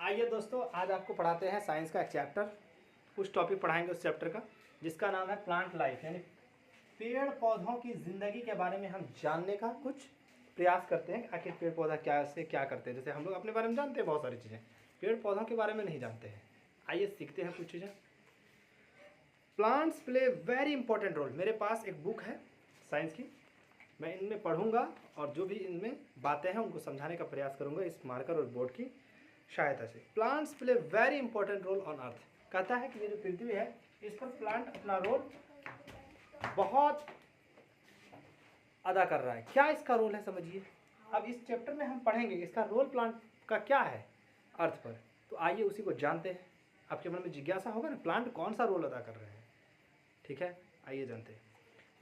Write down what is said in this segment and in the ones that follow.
आइए दोस्तों, आज आपको पढ़ाते हैं साइंस का एक चैप्टर। कुछ टॉपिक पढ़ाएंगे उस चैप्टर का, जिसका नाम है प्लांट लाइफ, यानी पेड़ पौधों की ज़िंदगी के बारे में हम जानने का कुछ प्रयास करते हैं। आखिर पेड़ पौधा क्या से क्या करते हैं। जैसे हम लोग अपने बारे में जानते हैं बहुत सारी चीज़ें, पेड़ पौधों के बारे में नहीं जानते हैं। आइए सीखते हैं कुछ चीज़ें। Plants play very important role. मेरे पास एक बुक है साइंस की, मैं इनमें पढ़ूंगा और जो भी इनमें बातें हैं उनको समझाने का प्रयास करूंगा इस मार्कर और बोर्ड की सहायता से। Plants play very important roll on earth. कहता है कि ये जो पृथ्वी है इस पर प्लांट अपना रोल बहुत अदा कर रहा है। क्या इसका रोल है समझिए। अब इस चैप्टर में हम पढ़ेंगे इसका रोल प्लांट का क्या है अर्थ पर। तो आइए उसी को जानते हैं। आपके मन में जिज्ञासा होगा ना, प्लांट कौन सा रोल अदा कर रहे हैं। ठीक है, आइए जानते हैं।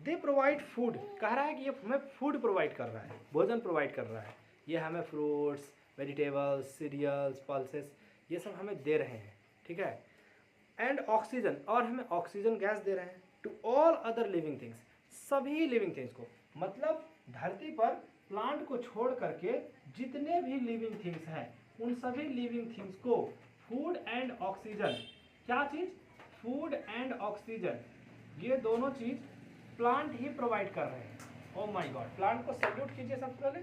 They provide food. कह रहा है कि ये हमें फूड प्रोवाइड कर रहा है, भोजन प्रोवाइड कर रहा है। ये हमें फ्रूट्स, वेजिटेबल्स, सीरियल्स, पल्सेस ये सब हमें दे रहे हैं। ठीक है। एंड ऑक्सीजन, और हमें ऑक्सीजन गैस दे रहे हैं to all other living things, सभी लिविंग थिंग्स को। मतलब धरती पर प्लांट को छोड़ करके जितने भी लिविंग थिंग्स हैं उन सभी लिविंग थिंग्स को फूड एंड ऑक्सीजन, क्या चीज़, फूड एंड ऑक्सीजन, ये दोनों चीज़ प्लांट ही प्रोवाइड कर रहे हैं। ओह माय गॉड, प्लांट को सैल्यूट कीजिए सबसे पहले,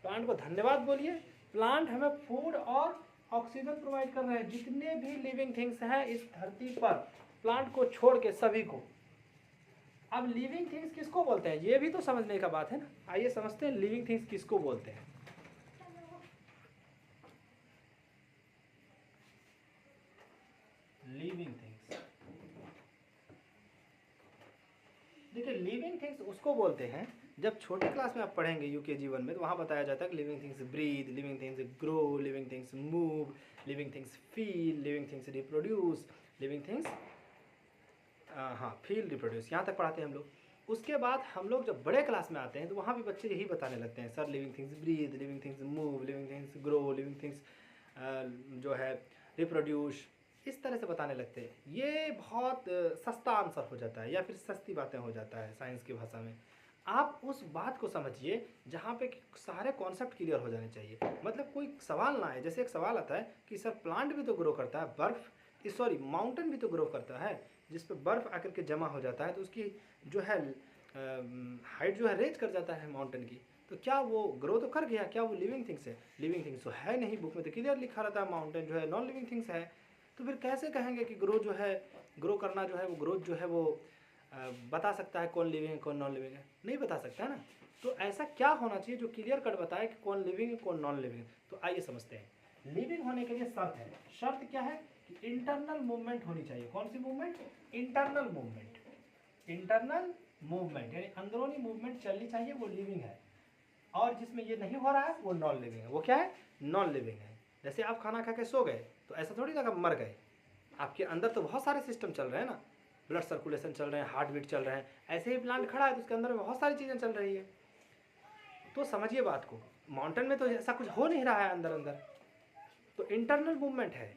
प्लांट को धन्यवाद बोलिए। प्लांट हमें फूड और ऑक्सीजन प्रोवाइड कर रहे हैं। जितने भी लिविंग थिंग्स हैं इस धरती पर प्लांट को छोड़ के सभी को। अब लिविंग थिंग्स किसको बोलते हैं ये भी तो समझने का बात है ना। आइए समझते हैं लिविंग थिंग्स किसको बोलते हैं। लिविंग थिंग्स, देखिए लिविंग थिंग्स उसको बोलते हैं, जब छोटे क्लास में आप पढ़ेंगे यूकेजी 1 में, तो वहाँ बताया जाता है कि living things breathe, living things grow, living things move, living things feel, living things reproduce, living things feel reproduce, यहाँ तक पढ़ाते हैं हम लोग। उसके बाद हम लोग जब बड़े क्लास में आते हैं तो वहाँ भी बच्चे यही बताने लगते हैं, sir living things breathe, living things move, living things grow, living things जो है रिप्रोड्यूस, इस तरह से बताने लगते हैं। ये बहुत सस्ता आंसर हो जाता है या फिर सस्ती बातें हो जाता है साइंस की भाषा में। आप उस बात को समझिए जहाँ पे सारे कॉन्सेप्ट क्लियर हो जाने चाहिए। मतलब कोई सवाल ना आए, जैसे एक सवाल आता है कि सर प्लांट भी तो ग्रो करता है, बर्फ सॉरी माउंटेन भी तो ग्रो करता है, जिस पे बर्फ़ आकर के जमा हो जाता है तो उसकी जो है हाइट जो है रेज कर जाता है माउंटेन की, तो क्या वो ग्रो तो कर गया, क्या वो लिविंग थिंग्स है? लिविंग थिंग्स तो है नहीं, बुक में तो क्लियर लिखा रहता है माउंटेन जो है नॉन लिविंग थिंग्स है। तो फिर कैसे कहेंगे कि ग्रो जो है, ग्रो करना जो है वो ग्रोथ जो है वो बता सकता है कौन लिविंग है कौन नॉन लिविंग है? नहीं बता सकता है ना। तो ऐसा क्या होना चाहिए जो क्लियर कट बताए कि कौन लिविंग है कौन नॉन लिविंग है। तो आइए समझते हैं। लिविंग होने के लिए शर्त है, शर्त क्या है कि इंटरनल मूवमेंट होनी चाहिए। कौन सी movement? Internal movement. Internal movement यानी अंदरूनी मूवमेंट चलनी चाहिए, वो लिविंग है। और जिसमें ये नहीं हो रहा है वो नॉन लिविंग है। वो क्या है? नॉन लिविंग है। जैसे आप खाना खा के सो गए तो ऐसा थोड़ी ना मर गए, आपके अंदर तो बहुत सारे सिस्टम चल रहे हैं ना, ब्लड सर्कुलेशन चल रहे हैं, हार्ट बीट चल रहे हैं। ऐसे ही प्लांट खड़ा है तो उसके अंदर में बहुत सारी चीज़ें चल रही है। तो समझिए बात को, माउंटेन में तो ऐसा कुछ हो नहीं रहा है अंदर अंदर, तो इंटरनल मूवमेंट है।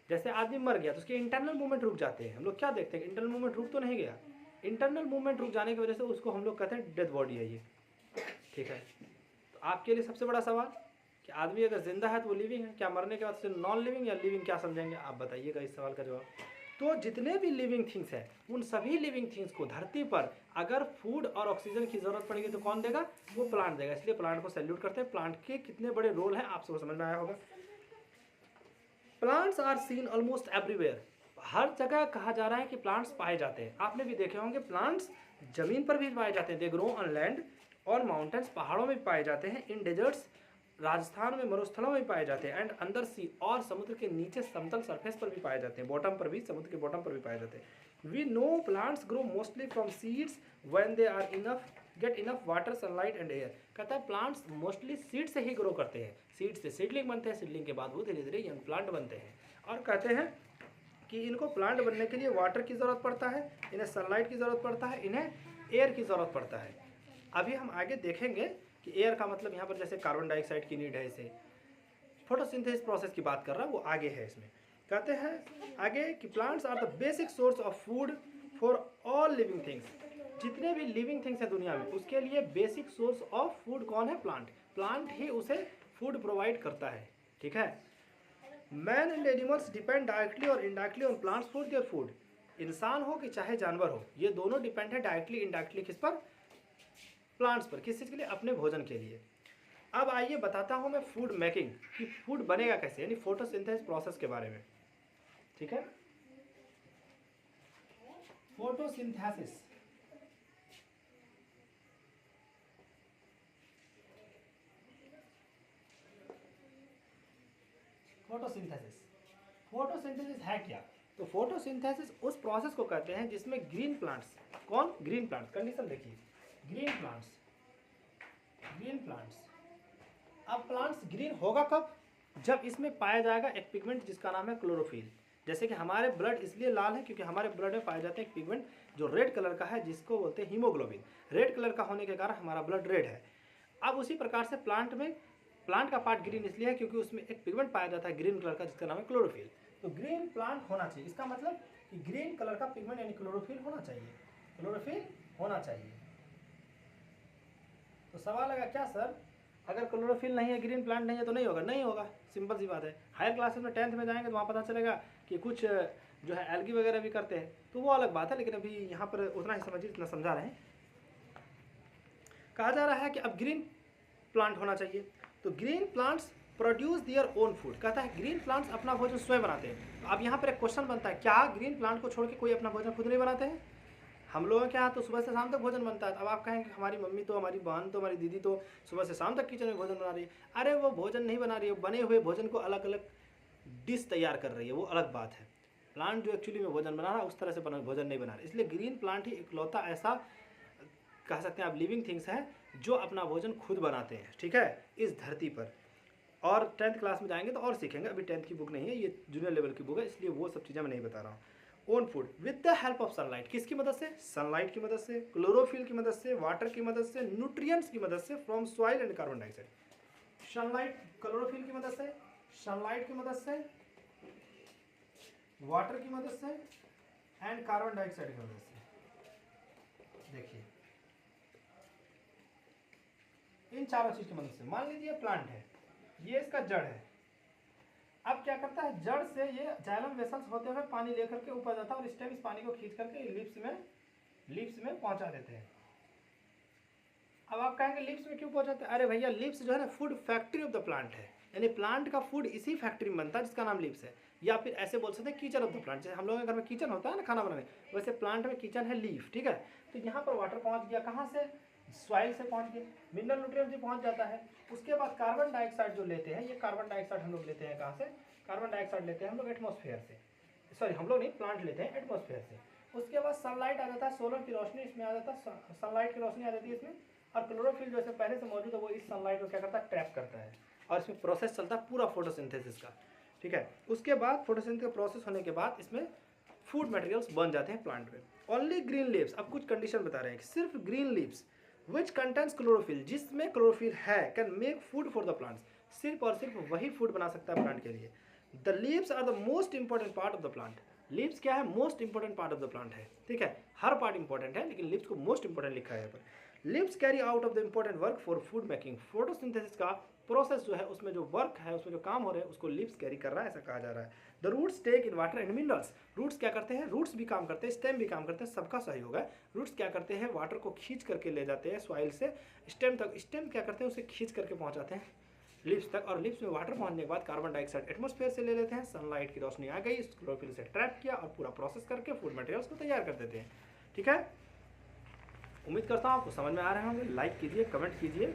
जैसे आदमी मर गया तो उसके इंटरनल मूवमेंट रुक जाते हैं। हम लोग क्या देखते हैं, इंटरनल मूवमेंट रुक तो नहीं गया, इंटरनल मूवमेंट रुक जाने की वजह से उसको हम लोग कहते हैं डेड बॉडी है ये। ठीक है। तो आपके लिए सबसे बड़ा सवाल कि आदमी अगर जिंदा है तो वो लिविंग है, क्या मरने के बाद से नॉन लिविंग या लिविंग, क्या समझेंगे आप बताइएगा इस सवाल का जवाब। तो जितने भी लिविंग थिंग्स हैं उन सभी लिविंग थिंग्स को धरती पर अगर फूड और ऑक्सीजन की ज़रूरत पड़ेगी तो कौन देगा? वो प्लांट देगा। इसलिए प्लांट को सैल्यूट करते हैं। प्लांट के कितने बड़े रोल हैं आप सबको समझ में आया होगा। Plants are seen almost everywhere. हर जगह कहा जा रहा है कि प्लांट्स पाए जाते हैं। आपने भी देखे होंगे प्लांट्स जमीन पर भी पाए जाते हैं, दे ग्रो ऑन लैंड, और माउंटेन्स पहाड़ों में पाए जाते हैं, इन डेजर्ट्स राजस्थान में मरुस्थलों में पाए जाते हैं, एंड अंडर सी, और समुद्र के नीचे समतल सरफेस पर भी पाए जाते हैं, बॉटम पर भी, समुद्र के बॉटम पर भी पाए जाते हैं। We know plants grow mostly from seeds when they are enough get enough water, sunlight and air. कहता है प्लांट्स मोस्टली सीड से ही ग्रो करते हैं। सीड से सीडलिंग बनते हैं, सीडलिंग के बाद वो धीरे धीरे यंग प्लांट बनते हैं। और कहते हैं कि इनको प्लांट बनने के लिए वाटर की ज़रूरत पड़ता है, इन्हें सनलाइट की ज़रूरत पड़ता है, इन्हें एयर की ज़रूरत पड़ता है। अभी हम आगे देखेंगे कि एयर का मतलब यहाँ पर जैसे कार्बन डाइऑक्साइड की नीड है, इसे फोटोसिंथेसिस प्रोसेस की बात कर रहा है, वो आगे है इसमें। कहते हैं आगे कि plants are the basic source of food for all living things. जितने भी लिविंग थिंग्स हैं दुनिया में उसके लिए बेसिक सोर्स ऑफ फूड कौन है? प्लांट। प्लांट ही उसे फूड प्रोवाइड करता है। ठीक है। Man and animals depend directly और indirectly on plants for their food. इंसान हो कि चाहे जानवर हो, ये दोनों डिपेंड है डायरेक्टली इनडायरेक्टली किस पर? प्लांट्स पर। किस चीज़ के लिए? अपने भोजन के लिए। अब आइए बताता हूँ मैं फूड मेकिंग कि फूड बनेगा कैसे, यानी फोटोसिंथेसिस प्रोसेस के बारे में। ठीक है, फोटोसिंथेसिस। फोटोसिंथेसिस फोटोसिंथेसिस है क्या? तो फोटोसिंथेसिस उस प्रोसेस को कहते हैं जिसमें ग्रीन प्लांट्स, कौन? ग्रीन प्लांट्स, कंडीशन देखिए, ग्रीन प्लांट्स, ग्रीन प्लांट्स। अब प्लांट्स ग्रीन होगा कब? जब इसमें पाया जाएगा एक पिगमेंट जिसका नाम है क्लोरोफिल। जैसे कि हमारे ब्लड इसलिए लाल है क्योंकि हमारे ब्लड में पाए जाते हैं एक पिगमेंट जो रेड कलर का है, जिसको बोलते हैं हीमोग्लोबिन। रेड कलर का होने के कारण हमारा ब्लड रेड है। अब उसी प्रकार से प्लांट में, प्लांट का पार्ट ग्रीन इसलिए है क्योंकि उसमें एक पिगमेंट पाया जाता है ग्रीन कलर का जिसका नाम है क्लोरोफिल। तो ग्रीन प्लांट होना चाहिए, इसका मतलब कि ग्रीन कलर का पिगमेंट यानी क्लोरोफिल होना चाहिए, क्लोरोफिल होना चाहिए। तो सवाल आएगा क्या सर, अगर क्लोरोफिल नहीं है, ग्रीन प्लांट नहीं है तो नहीं होगा? नहीं होगा, सिंपल सी बात है। हायर क्लासेस में 10th में जाएंगे तो वहाँ पता चलेगा कि कुछ जो है एल्गी वगैरह भी करते हैं, तो वो अलग बात है, लेकिन अभी यहाँ पर उतना ही समझिए जितना समझा रहे हैं। कहा जा रहा है कि अब ग्रीन प्लांट होना चाहिए। तो green plants produce their own food, कहता है ग्रीन प्लांट्स अपना भोजन स्वयं बनाते हैं। तो अब यहाँ पर एक क्वेश्चन बनता है, क्या ग्रीन प्लांट को छोड़ के कोई अपना भोजन खुद नहीं बनाते हैं? हम लोगों के यहाँ तो सुबह से शाम तक भोजन बनता है। अब आप कहेंगे हमारी मम्मी तो, हमारी बहन तो, हमारी दीदी तो सुबह से शाम तक किचन में भोजन बना रही है। अरे वो भोजन नहीं बना रही है, बने हुए भोजन को अलग अलग डिश तैयार कर रही है, वो अलग बात है। प्लांट जो एक्चुअली में भोजन बना रहा है उस तरह से भोजन नहीं बना रहा है। इसलिए ग्रीन प्लांट ही इकलौता ऐसा कह सकते हैं आप लिविंग थिंग्स हैं जो अपना भोजन खुद बनाते हैं, ठीक है, इस धरती पर। और 10th क्लास में जाएंगे तो और सीखेंगे, अभी 10th की बुक नहीं है, ये जूनियर लेवल की बुक है, इसलिए वो सब चीज़ें मैं नहीं बता रहा हूँ। Own food with the help of sunlight, किसकी मदद से? सनलाइट की मदद से, क्लोरोफिल की मदद से, वाटर की मदद से, न्यूट्रिएंट्स की मदद से, from soil and carbon dioxide. Sunlight, chlorophyll की मदद से, सनलाइट की मदद से, वाटर की मदद से एंड कार्बन डाइऑक्साइड की मदद से। देखिए इन चारों चीज की मदद से। मान लीजिए प्लांट है, ये इसका जड़ है। अब क्या करता है, जड़ से ये जाइलम वेसल्स होते हुए पानी लेकर के ऊपर जाता है और स्टेम इस पानी को खींच करके लिप्स में पहुंचा देते हैं। अब आप कहेंगे लिप्स में क्यों पहुंचाते हैं? अरे भैया लिप्स जो है ना food factory of the plant है, यानी प्लांट का फूड इसी फैक्ट्री में बनता है जिसका नाम लिप्स है। या फिर ऐसे बोल सकते हैं किचन ऑफ द प्लांट। जैसे हम लोगों के घर में किचन होता है ना खाना बनाने, वैसे प्लांट में किचन है लीफ, ठीक है। तो यहाँ पर वाटर पहुँच गया, कहाँ से? सॉइल से पहुँच गया, मिनरल न्यूट्रिएंट भी पहुँच जाता है। उसके बाद कार्बन डाइऑक्साइड जो लेते हैं, ये कार्बन डाइऑक्साइड हम लोग लेते हैं कहाँ से? कार्बन डाइऑक्साइड लेते हैं हम लोग एटमॉस्फेयर से, सॉरी हम लोग नहीं, प्लांट लेते हैं एटमॉस्फेयर से। उसके बाद सनलाइट आ जाता है, सोलर की रोशनी इसमें आ जाता है, सनलाइट की रोशनी आ जाती है इसमें, और क्लोरोफिल जो है पहले से मौजूद है वो इस सनलाइट को क्या करता है? ट्रैप करता है, और इसमें प्रोसेस चलता है पूरा फोटोसिंथेसिस का, ठीक है। उसके बाद फोटोसिंथेसिस का प्रोसेस होने के बाद इसमें फूड मटेरियल्स बन जाते हैं प्लांट में। ओनली ग्रीन लीव्स, अब कुछ कंडीशन बता रहे हैं कि सिर्फ green leaves which contains chlorophyll, जिसमें क्लोरोफिल है, can make food for the plants, सिर्फ और सिर्फ वही फूड बना सकता है प्लांट के लिए। The leaves are the most important part of the plant. Leaves क्या है? Most important part of the plant है, ठीक है। हर पार्ट इंपॉर्टेंट है लेकिन लीव्स को मोस्ट इंपॉर्टेंट लिखा है यहाँ पर। Leaves carry out of the important work for food making. Photosynthesis का प्रोसेस जो है उसमें जो वर्क है, उसमें जो काम हो रहे हैं उसको लीव्स कैरी कर रहा है, ऐसा कहा जा रहा है। The roots take in water and minerals, roots क्या करते हैं? रूट्स भी काम करते हैं, स्टेम भी काम करते हैं, सबका सहयोग है। रूट्स क्या करते हैं? वाटर को खींच करके ले जाते हैं सॉइल से स्टेम तक, स्टेम क्या करते हैं? उसे खींच करके पहुंचाते हैं लिप्स तक, और लिप्स में वाटर पहुंचने के बाद कार्बन डाइऑक्साइड एटमॉस्फेयर से ले लेते हैं, सनलाइट की रोशनी आ गई, क्लोरोफिल से ट्रैप किया और पूरा प्रोसेस करके फूड मटेरियल्स को तैयार कर देते हैं, ठीक है। उम्मीद करता हूँ आपको समझ में आ रहे होंगे। लाइक कीजिए, कमेंट कीजिए,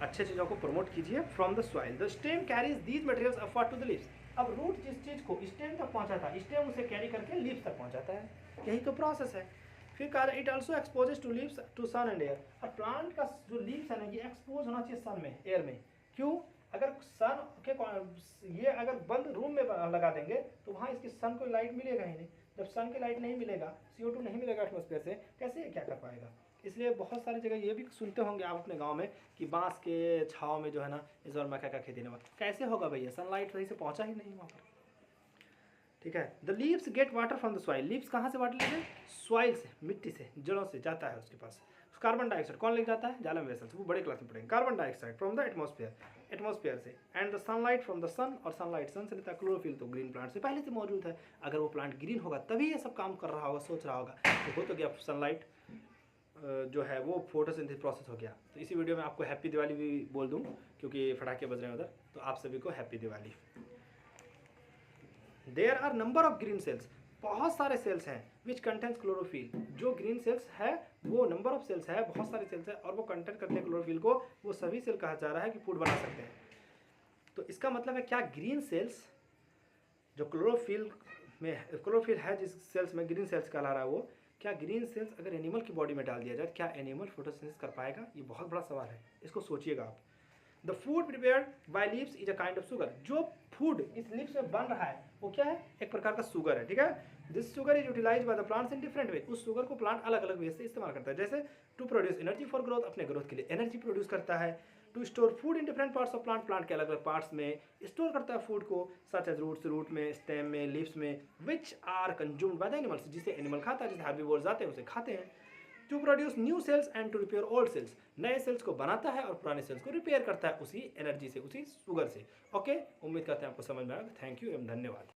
अच्छे चीज़ों को प्रमोट कीजिए। From the soil the stem carries these materials upward to the leaves. अब रूट जिस चीज़ को स्टेम तक पहुंचाता है, स्टेम उसे कैरी करके लीव्स तक पहुंचाता है, यही तो प्रोसेस है। फिर कहा it also exposes to leaves to sun and air. और प्लांट का जो लीव्स है ना ये एक्सपोज होना चाहिए सन में, एयर में। क्यों? अगर सन के ये अगर बंद रूम में लगा देंगे तो वहाँ इसकी सन को लाइट मिलेगा ही नहीं। जब सन की लाइट नहीं मिलेगा, CO2 नहीं मिलेगा एटमॉस्फेयर से, कैसे ये क्या कर पाएगा? इसलिए बहुत सारी जगह ये भी सुनते होंगे आप अपने गांव में कि बांस के छाव में जो है ना इस बार मक्का का खेती नहीं हुआ। कैसे होगा भैया? सनलाइट सही से पहुंचा ही नहीं वहाँ पर, ठीक है। The leaves get water from the soil. Leaves कहाँ से वाटर लेते हैं? सॉइल से, मिट्टी से, जड़ों से जाता है उसके पास। कार्बन डाइऑक्साइड कौन ले जाता है? जाइलम वेसल्स, वो बड़े क्लास में पढ़ेंगे। Carbon dioxide from the atmosphere. Atmosphere से, and the sunlight from the sun, और सनलाइट सन से लेता है, क्लोरोफिल तो ग्रीन प्लांट से पहले से मौजूद है। अगर वो प्लांट ग्रीन होगा तभी ये सब काम कर रहा होगा, सोच रहा होगा, तो हो तो गया सनलाइट जो है वो फोटोसिंथेसिस प्रोसेस हो गया। तो इसी वीडियो में आपको हैप्पी दिवाली भी बोल दूँ, क्योंकि फटाके बज रहे हैं उधर, तो आप सभी को happy Diwali. There are number of green cells, बहुत सारे सेल्स हैं, विच कंटेंट्स क्लोरोफिल, जो ग्रीन सेल्स है वो नंबर ऑफ सेल्स है, बहुत सारे सेल्स है, और वो कंटेंट करते हैं क्लोरोफिल को, वो सभी सेल कहा जा रहा है कि फूड बना सकते हैं। तो इसका मतलब है क्या ग्रीन सेल्स जो क्लोरोफिल है जिस सेल्स में ग्रीन सेल्स कहला रहा है वो, क्या ग्रीन सेल्स अगर एनिमल की बॉडी में डाल दिया जाए क्या एनिमल फोटोसिंथेसिस कर पाएगा? ये बहुत बड़ा सवाल है, इसको सोचिएगा आप। The food prepared by leaves is a kind of sugar, जो फूड इस लीव्स में बन रहा है वो क्या है? एक प्रकार का शुगर है, ठीक है। This sugar is utilise by the plants in different way, उस शुगर को प्लांट अलग अलग वे से इस्तेमाल करता है, जैसे to produce energy for growth, अपने ग्रोथ के लिए एनर्जी प्रोड्यूस करता है, to store food in different parts of plant, plant के अलग अलग पार्ट्स में स्टोर करता है फूड को, सच एज रूट्स, रूट में, स्टेम में, लीव्स में, which are consumed by the animals, जिसे एनिमल खाता है, जिसे हार्बिवोर्स आते हैं उसे खाते हैं। To produce new cells and to repair old cells, नए सेल्स को बनाता है और पुराने सेल्स को रिपेयर करता है उसी एनर्जी से, उसी शुगर से। ओके, उम्मीद करते हैं आपको समझ में आएगा। थैंक यू एवं धन्यवाद।